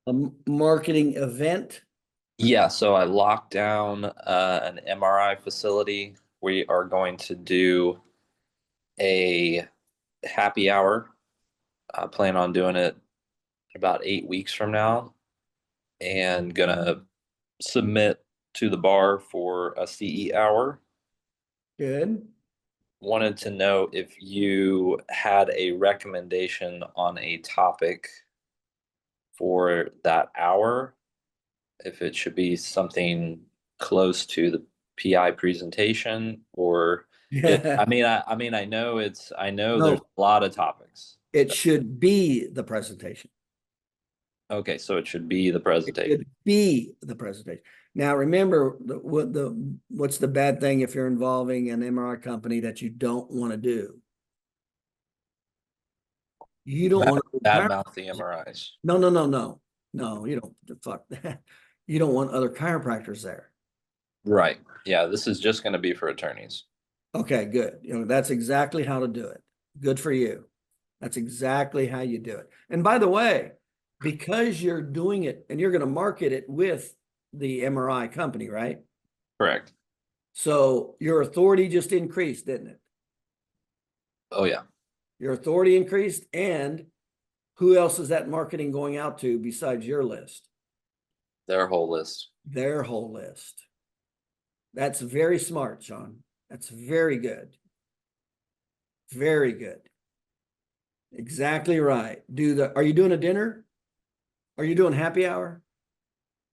A marketing event. Yeah, so I locked down an MRI facility. We are going to do a happy hour. I plan on doing it about 8 weeks from now and gonna submit to the bar for a CE hour. Good. Wanted to know if you had a recommendation on a topic for that hour, if it should be something close to the PI presentation or it, Yeah. I know there's No, a lot of topics. it should be the presentation. Okay, so it should be the It presentation. should be the presentation. Now, remember what's the bad thing if you're involving an MRI company that you don't want to do? You don't Bad, want bad to. mouth the MRIs. No, no, no, no, no. You don't. Fuck that. You don't want other chiropractors there. Right. Yeah, this is just going to be for attorneys. Okay, good. That's exactly how to do it. Good for you. That's exactly how you do it. And by the way, because you're doing it and you're going to market it with the MRI company, right? Correct. So your authority just increased, didn't it? Oh yeah, Your authority increased, and who else is that marketing going out to besides your list? their whole list. Their whole list. That's very smart, Sean. That's very good. Very good. Exactly right. Are you doing a dinner? Are you doing happy hour?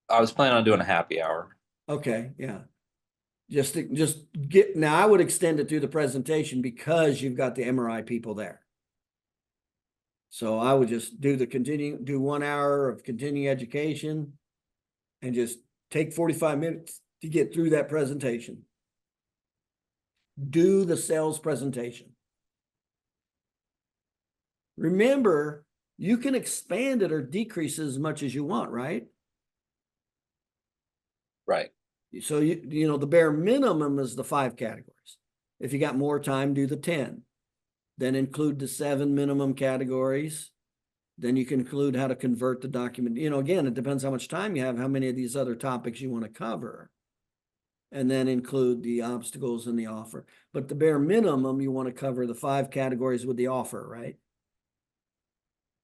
I was planning on doing a happy hour. Okay, yeah. Just get now. I would extend it through the presentation because you've got the MRI people there. So I would just do 1 hour of continuing education and just take 45 minutes to get through that presentation. Do the sales presentation. Remember, you can expand it or decrease it as much as you want, right? Right. So the bare minimum is the 5 categories. If you got more time, do the 10. Then include the 7 minimum categories. Then you can include how to convert the document. Again, it depends how much time you have, how many of these other topics you want to cover. And then include the obstacles and the offer. But the bare minimum, you want to cover the 5 categories with the offer, right?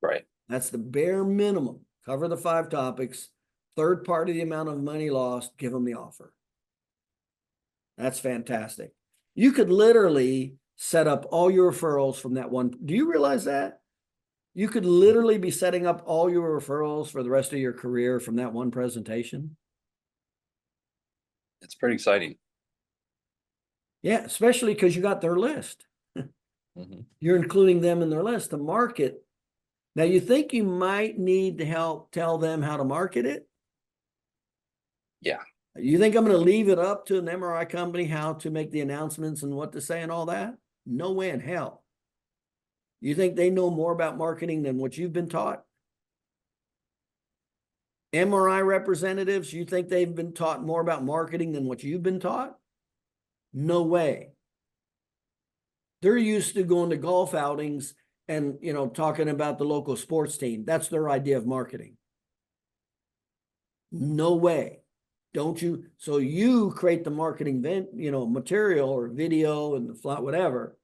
Right. That's the bare minimum. Cover the 5 topics. Third party the amount of money lost, give them the offer. That's fantastic. You could literally set up all your referrals from that one. Do you realize that? You could literally be setting up all your referrals for the rest of your career from that one presentation. It's pretty exciting. Yeah, especially because you got their list. Hmm. You're including them in their list to market. Now, you think you might need to help tell them how to market it? Yeah. You think I'm going to leave it up to an MRI company how to make the announcements and what to say and all that? No way in hell. You think they know more about marketing than what you've been taught? MRI representatives, you think they've been taught more about marketing than what you've been taught? No way. They're used to going to golf outings and talking about the local sports team. That's their idea of marketing. No way. Don't you? So you create the marketing material or video and the flat whatever,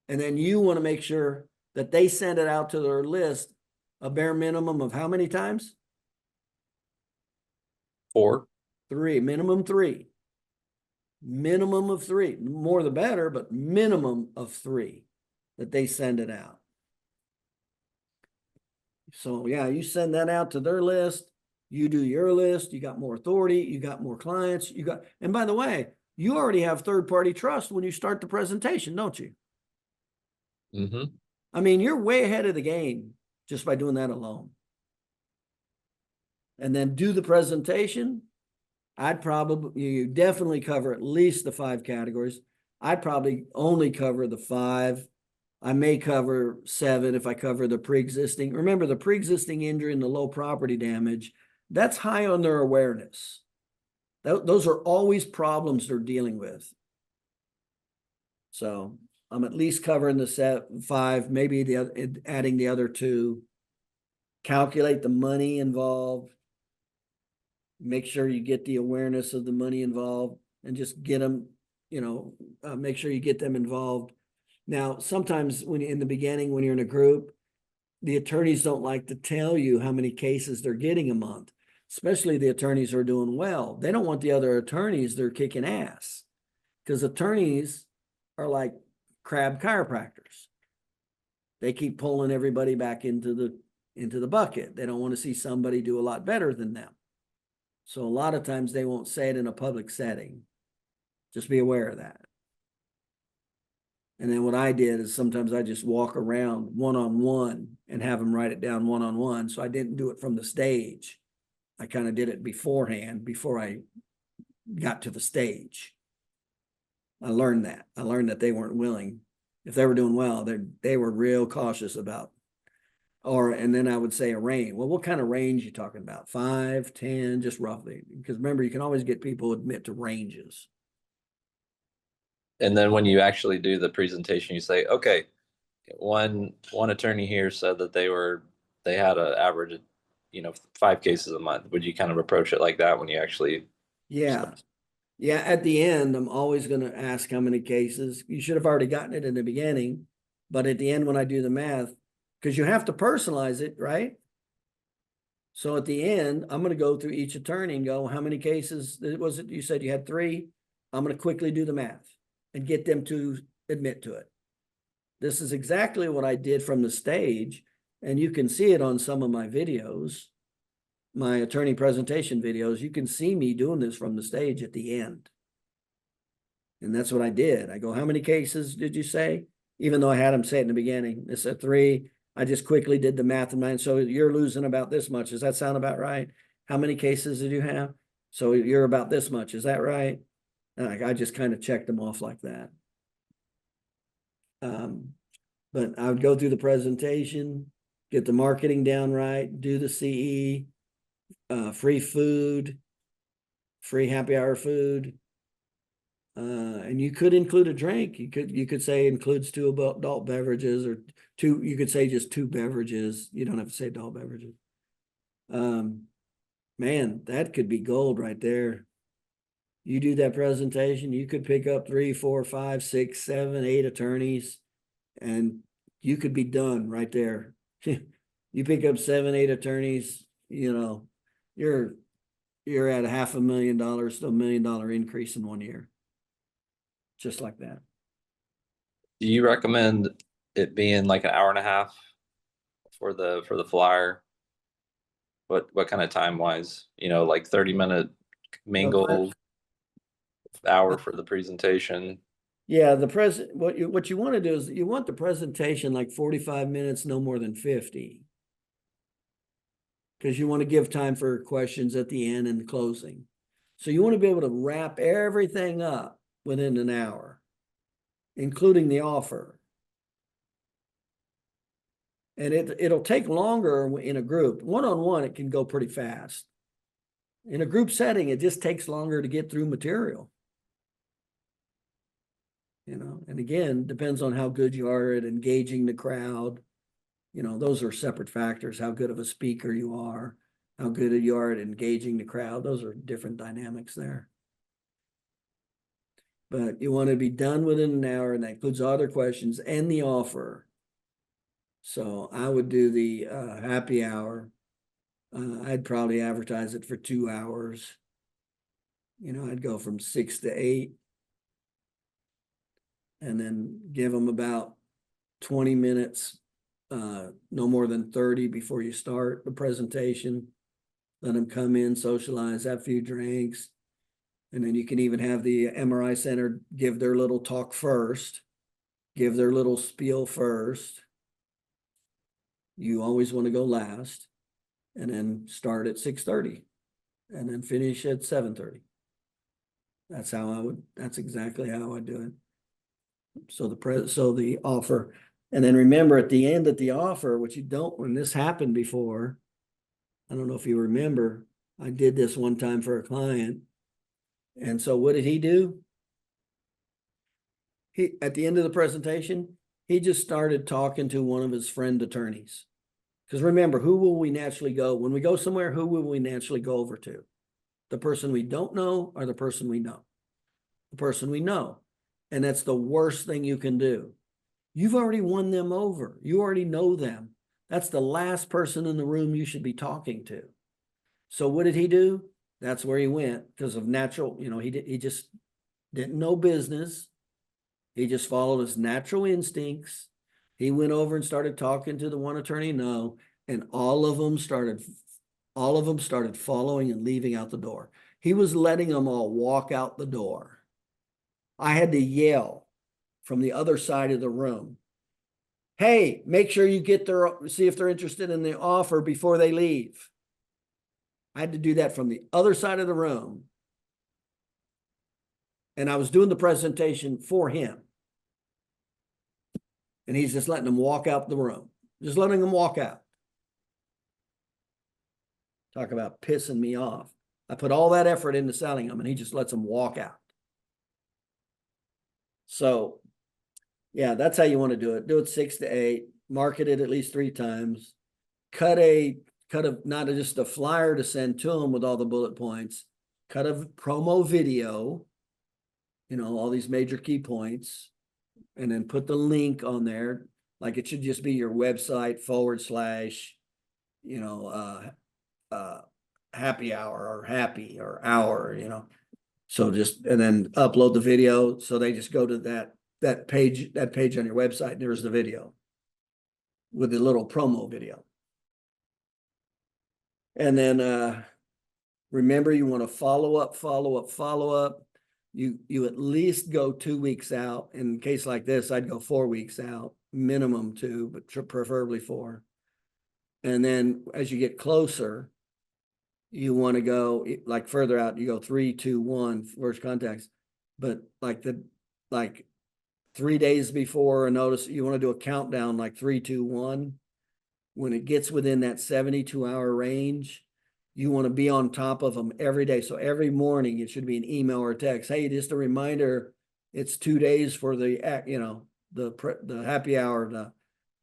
and then you want to make sure that they send it out to their list a bare minimum of how many times? 4. 3, minimum 3. Minimum of 3. More the better, but minimum of 3 that they send it out. So yeah, you send that out to their list, you do your list, you got more authority, you got more clients, and by the way, you already have third-party trust when you start the presentation, don't you? Hmm. I mean, you're way ahead of the game just by doing that alone. And then do the presentation. You definitely cover at least the 5 categories. I'd probably only cover the 5. I may cover 7 if I cover the pre-existing. Remember, the pre-existing injury and the low property damage, that's high on their awareness. Those are always problems they're dealing with. So I'm at least covering the 5, maybe adding the other 2 calculate the money involved. Make sure you get the awareness of the money involved and just get them, make sure you get them involved. Now, sometimes when in the beginning, when you're in a group, the attorneys don't like to tell you how many cases they're getting a month, especially the attorneys who are doing well. They don't want the other attorneys they're kicking ass, because attorneys are like crab chiropractors. They keep pulling everybody back into the bucket. They don't want to see somebody do a lot better than them. So a lot of times they won't say it in a public setting. Just be aware of that. And then what I did is sometimes I just walk around one-on-one and have them write it down one-on-one. So I didn't do it from the stage. I kind of did it beforehand, before I got to the stage. I learned that. I learned that they weren't willing. If they were doing well, they were real cautious about. And then I would say a range. Well, what kind of range are you talking about? 5, 10, just roughly. Because remember, you can always get people to admit to ranges. And then when you actually do the presentation, you say, okay, one attorney here said that they had an average of 5 cases a month. Would you kind of approach it like that when you actually? Yeah. Yeah. At the end, I'm always going to ask how many cases. You should have already gotten it in the beginning, but at the end, when I do the math, because you have to personalize it, right? So at the end, I'm going to go through each attorney and go, how many cases was it? You said you had 3. I'm going to quickly do the math and get them to admit to it. This is exactly what I did from the stage. And you can see it on some of my videos, my attorney presentation videos. You can see me doing this from the stage at the end. And that's what I did. I go, how many cases did you say? Even though I had them say it in the beginning, they said 3. I just quickly did the math in mind. So you're losing about this much. Does that sound about right? How many cases did you have? So you're about this much. Is that right? And I just kind of checked them off like that. But I would go through the presentation, get the marketing down right, do the CE, free food, free happy hour food. And you could include a drink. You could say includes 2 adult beverages, or 2, you could say just 2 beverages. You don't have to say adult beverages. Man, that could be gold right there. You do that presentation, you could pick up 3, 4, 5, 6, 7, 8 attorneys, and you could be done right there. You pick up 7, 8 attorneys, you're at $500,000 to $1 million increase in 1 year. Just like that. Do you recommend it being like an hour and a half for the flyer? What kind of time wise? Like 30-minute mingle, hour for the presentation. Yeah, what you want to do is you want the presentation like 45 minutes, no more than 50. Because you want to give time for questions at the end and the closing. So you want to be able to wrap everything up within an hour, including the offer. And it'll take longer in a group. One-on-one, it can go pretty fast. In a group setting, it just takes longer to get through material. And again, depends on how good you are at engaging the crowd. Those are separate factors. How good of a speaker you are, how good you are at engaging the crowd. Those are different dynamics there. But you want to be done within an hour, and that includes other questions and the offer. So I would do the happy hour. I'd probably advertise it for 2 hours. I'd go from 6 to 8. And then give them about 20 minutes, no more than 30 before you start the presentation. Let them come in, socialize, have a few drinks. And then you can even have the MRI center give their little talk first, give their little spiel first. You always want to go last, and then start at 6:30 and then finish at 7:30. That's exactly how I do it. So the offer, and then remember at the end of the offer, which you don't, when this happened before, I don't know if you remember, I did this one time for a client. And so what did he do? At the end of the presentation, he just started talking to one of his friend attorneys, Because remember, who will we naturally go? When we go somewhere, who will we naturally go over to? The person we don't know or the person we know? The person we know. And that's the worst thing you can do. You've already won them over. You already know them. That's the last person in the room you should be talking to. So what did he do? That's where he went because of natural, he just didn't know business. He just followed his natural instincts. He went over and started talking to the one attorney, no, and all of them started following and leaving out the door. He was letting them all walk out the door. I had to yell from the other side of the room, hey, make sure you see if they're interested in the offer before they leave. I had to do that from the other side of the room. And I was doing the presentation for him. And he's just letting them walk out the room, just letting them walk out. Talk about pissing me off. I put all that effort into selling them and he just lets them walk out. So yeah, that's how you want to do it. Do it 6 to 8, market it at least 3 times, cut not just a flyer to send to them with all the bullet points, cut a promo video, all these major key points, and then put the link on there. Like it should just be your website / happy hour or happy or hour, So and then upload the video. So they just go to that page on your website, and there's the video with the little promo video. And then remember, you want to follow up. You at least go 2 weeks out. In a case like this, I'd go 4 weeks out, minimum 2, but preferably 4. And then as you get closer, you want to go like further out, you go 3, 2, 1, first contacts. But like 3 days before a notice, you want to do a countdown like 3, 2, 1. When it gets within that 72-hour range, you want to be on top of them every day. So every morning it should be an email or a text. Hey, just a reminder, it's 2 days for the happy hour,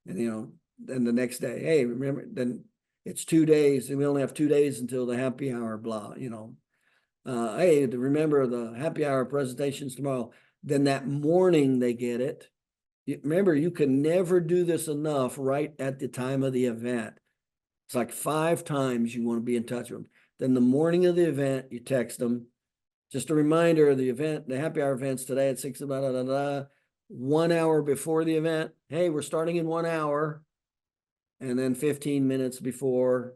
and then the next day, hey, remember, then it's 2 days and we only have 2 days until the happy hour, blah, hey, remember the happy hour presentations tomorrow. Then that morning they get it. Remember, you can never do this enough right at the time of the event. It's like 5 times you want to be in touch with them. Then the morning of the event, you text them. Just a reminder, the event, the happy hour event's today at 6, 1 hour before the event. Hey, we're starting in 1 hour. And then 15 minutes before,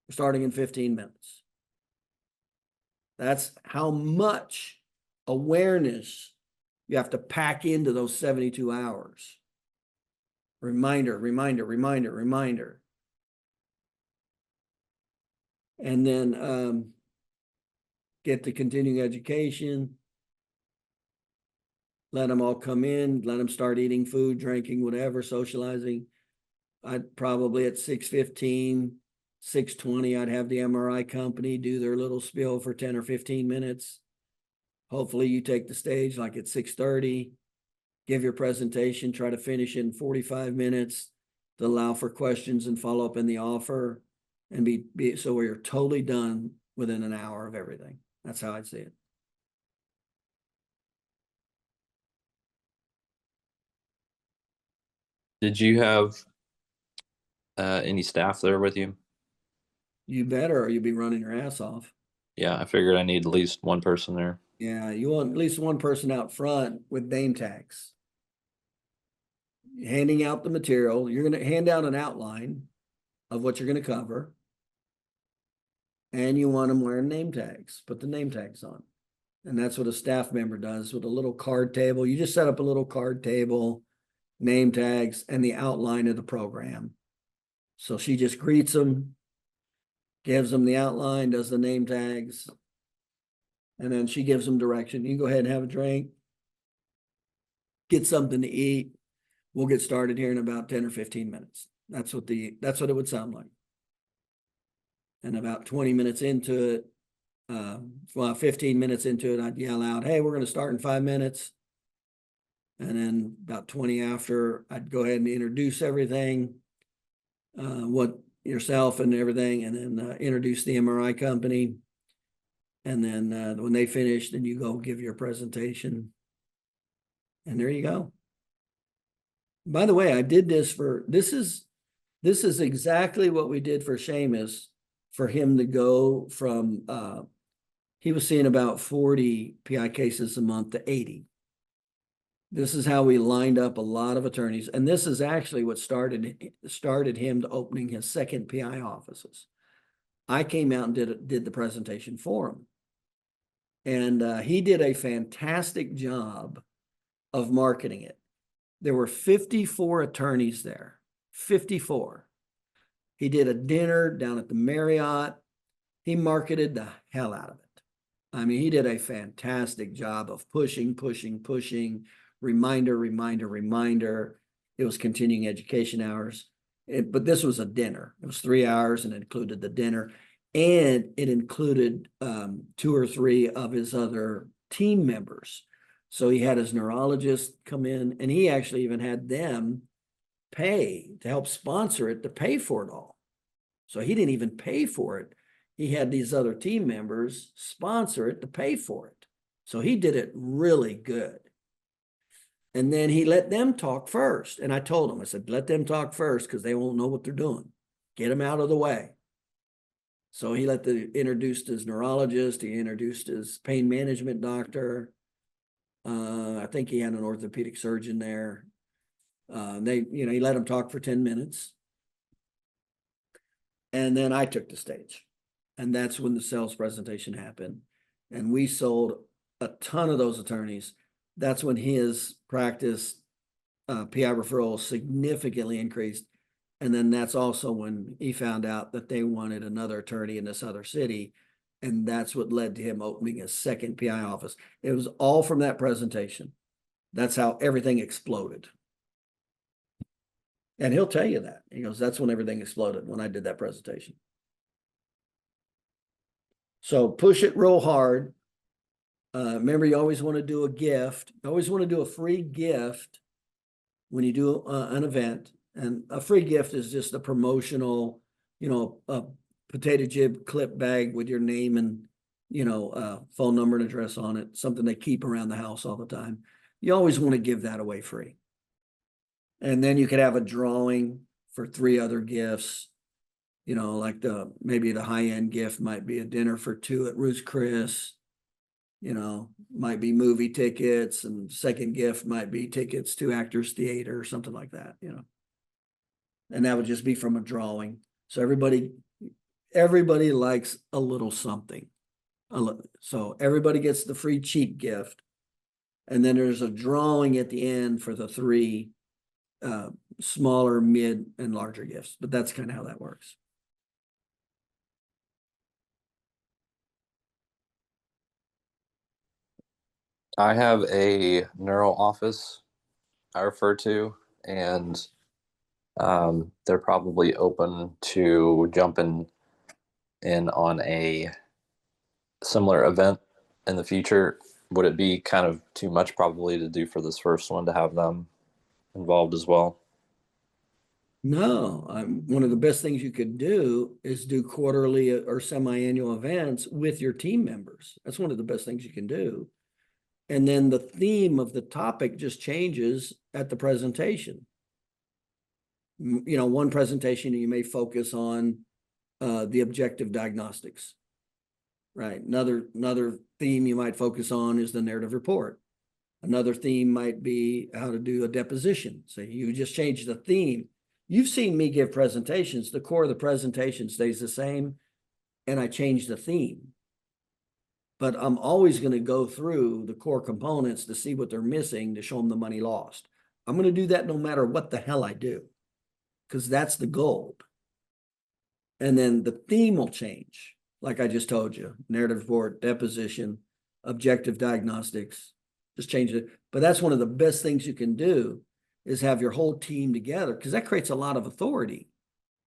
we're starting in 15 minutes. That's how much awareness you have to pack into those 72 hours. Reminder. And then get the continuing education. Let them all come in, let them start eating food, drinking, whatever, socializing. I'd probably at 6:15, 6:20, I'd have the MRI company do their little spiel for 10 or 15 minutes. Hopefully you take the stage like at 6:30, give your presentation, try to finish in 45 minutes to allow for questions and follow up in the offer, and be so we're totally done within an hour of everything. That's how I'd see it. Did you have any staff there with you? You better, or you'll be running your ass off. Yeah, I figured I need at least one person there. Yeah, you want at least one person out front with name tags. Handing out the material. You're going to hand out an outline of what you're going to cover. And you want them wearing name tags. Put the name tags on. And that's what a staff member does with a little card table. You just set up a little card table, name tags, and the outline of the program. So she just greets them, gives them the outline, does the name tags, and then she gives them direction. You can go ahead and have a drink, get something to eat. We'll get started here in about 10 or 15 minutes. That's what it would sound like. And about 20 minutes into it, 15 minutes into it, I'd yell out, hey, we're going to start in 5 minutes. And then about 20 after, I'd go ahead and introduce everything. what yourself and everything, and then introduce the MRI company. And then when they finish, then you go give your presentation. And there you go. By the way, I did this this is exactly what we did for Seamus, for him to go from, he was seeing about 40 PI cases a month to 80. This is how we lined up a lot of attorneys. And this is actually what started him to opening his second PI offices. I came out and did the presentation for him. And he did a fantastic job of marketing it. There were 54 attorneys there, 54. He did a dinner down at the Marriott. He marketed the hell out of it. I mean, he did a fantastic job of pushing, reminder. It was continuing education hours. But this was a dinner. It was 3 hours and it included the dinner. And it included 2 or 3 of his other team members. So he had his neurologist come in, and he actually even had them pay to help sponsor it, to pay for it all. So he didn't even pay for it. He had these other team members sponsor it to pay for it. So he did it really good. And then he let them talk first. And I told him, I said, let them talk first because they won't know what they're doing. Get them out of the way. So he introduced his neurologist. He introduced his pain management doctor. I think he had an orthopedic surgeon there. He let him talk for 10 minutes. And then I took the stage. And that's when the sales presentation happened. And we sold a ton of those attorneys. That's when his practice, PI referral, significantly increased. And then that's also when he found out that they wanted another attorney in this other city. And that's what led to him opening a second PI office. It was all from that presentation. That's how everything exploded. And he'll tell you that. He goes, that's when everything exploded, when I did that presentation. So push it real hard. Remember, you always want to do a gift. You always want to do a free gift when you do an event. And a free gift is just a promotional, a potato chip clip bag with your name and, phone number and address on it, something they keep around the house all the time. You always want to give that away free. And then you could have a drawing for 3 other gifts, like maybe the high-end gift might be a dinner for 2 at Ruth's Chris, might be movie tickets, and second gift might be tickets to Actors Theater or something like that, and that would just be from a drawing. So everybody likes a little something. So everybody gets the free cheap gift. And then there's a drawing at the end for the 3 smaller, mid, and larger gifts. But that's kind of how that works. I have a neural office I refer to, and they're probably open to jumping in on a similar event in the future. Would it be kind of too much probably to do for this first one to have them involved as well? No, one of the best things you could do is do quarterly or semi-annual events with your team members. That's one of the best things you can do. And then the theme of the topic just changes at the presentation. One presentation you may focus on the objective diagnostics, right? Another theme you might focus on is the narrative report. Another theme might be how to do a deposition. So you just change the theme. You've seen me give presentations. The core of the presentation stays the same, and I change the theme. But I'm always going to go through the core components to see what they're missing to show them the money lost. I'm going to do that no matter what the hell I do, because that's the gold. And then the theme will change. Like I just told you, narrative report, deposition, objective diagnostics, just change it. But that's one of the best things you can do is have your whole team together, because that creates a lot of authority.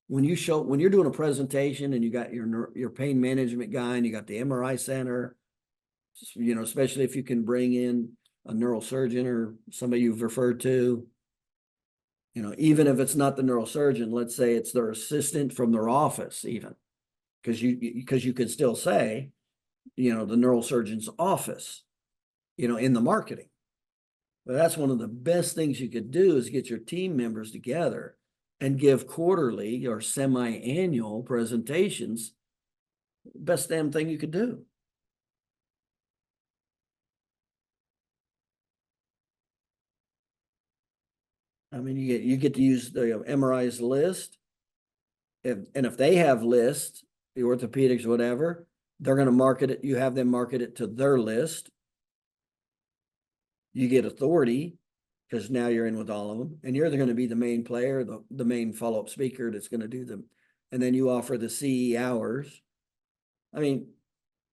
When you're doing a presentation and you got your pain management guy and you got the MRI center, especially if you can bring in a neurosurgeon or somebody you've referred to, You know, even if it's not the neurosurgeon, let's say it's their assistant from their office even. Because you can still say, you know, the neurosurgeon's office, you know, in the marketing. But that's one of the best things you could do is get your team members together and give quarterly or semi-annual presentations. Best damn thing you could do. I mean, you get to use the MRI's list. If they have lists, the orthopedics, whatever, they're going to market it. You have them market it to their list. You get authority because now you're in with all of them, and you're going to be the main player, the main follow-up speaker that's going to do them. And then you offer the CE hours. I mean,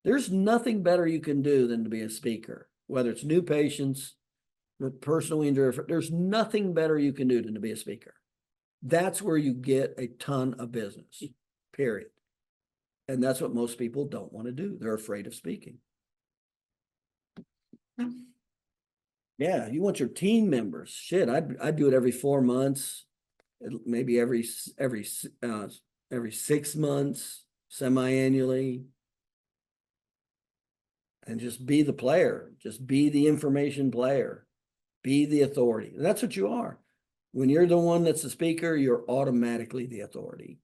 there's nothing better you can do than to be a speaker, whether it's new patients, with personal injury. There's nothing better you can do than to be a speaker. That's where you get a ton of business, period. And that's what most people don't want to do. They're afraid of speaking. Yeah, you want your team members. Shit, I'd do it every 4 months, maybe every 6 months, semi-annually. And just be the player. Just be the information player. Be the authority. And that's what you are. When you're the one that's the speaker, you're automatically the authority.